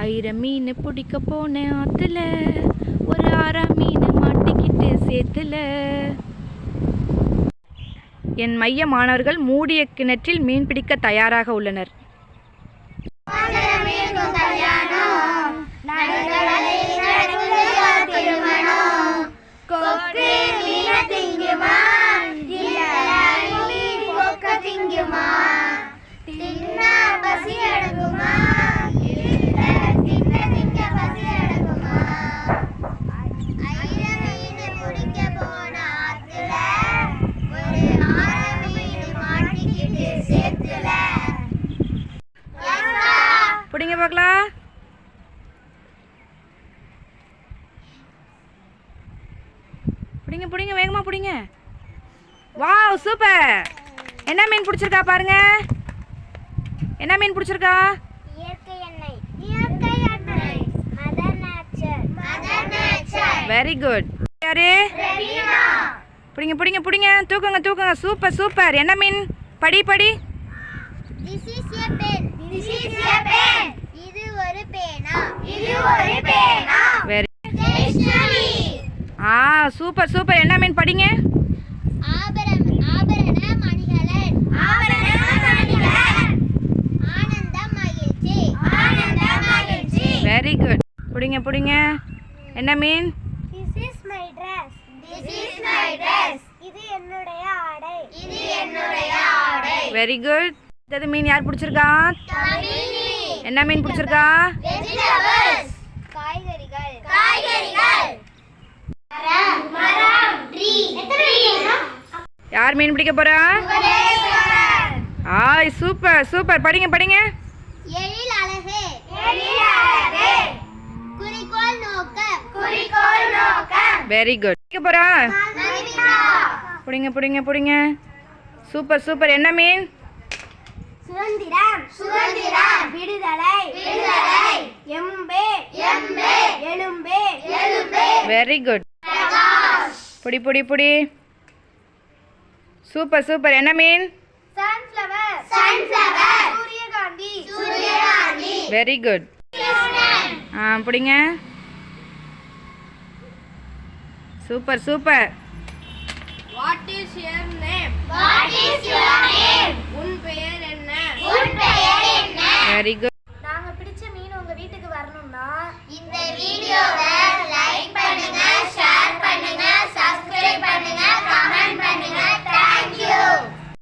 ஆயிரம் மீன் பிடிக்க போனேன் ஆத்துல, ஒரு 6 மீன் மாட்டிக்கிட்டு சேத்துல. என் மைய மாணவர்கள் மூடிய கிணற்றில் மீன் பிடிக்க தயாராக உள்ளனர். பிடிங்க பார்க்கலாம். பிடிங்க பிடிங்க வேகமா பிடிங்க. Wow super. என்ன மீன் பிடிச்சிருக்கா பாருங்க. என்ன மீன் பிடிச்சிருக்கா? இயற்கை எண்ணெய். இயற்கை எண்ணெய். Mother nature. Mother nature. Very good. யாரு? ரெவினா. பிடிங்க பிடிங்க பிடிங்க. தூக்குங்க தூக்குங்க. Super super. என்ன மீன்? படி படி. This is a pen. This is a pen. இது ஒரு பேனா. இது ஒரு பேனா. Very Dictionary. Super super. என்ன மீன்? படிங்க. ஆபரண மணிகலன். ஆபரண மணிகலன். ஆனந்த மகிழ்ச்சி. ஆனந்த மகிழ்ச்சி. Very good. பிடிங்க பிடிங்க. என்ன மீன்? This is my dress. This is my dress. இது என்னுடைய ஆடை. இது என்னுடைய ஆடை. Very good. இந்த மீன் யார் பிடிச்சிருக்கா? தமிழி. என்ன மீன் பிடிச்சிருக்கா? Vegetables. காய்கறிகள். காய்கறிகள். மரம் tree. யார் மீன் பிடிக்க போறா? Super super. படிங்க படிங்க. எழில் அழகு. எழில் அழகு. குறிக்கோள் நோக்கம். குறிக்கோள் நோக்கம். Very good. பிடிக்க போறா? நவிதா. பிடிங்க பிடிங்க பிடிங்க. Super super. என்ன மீன்? சுதந்திரம். சுதந்திரம். விடுதலை. விடுதலை. எம்பே. எம்பே. எலும்பே. எலும்பே. Very good. புடி புடி புடி. Super super. என்ன மீன்? சன்ஃப்ளவர். சன்ஃப்ளவர். சூரியகாந்தி. சூரியகாந்தி. Very good. பிடிங்க. Super super. What is your name? What is your name? உன் பெயர் என்ன? உன் பெயர் என்ன? Very good.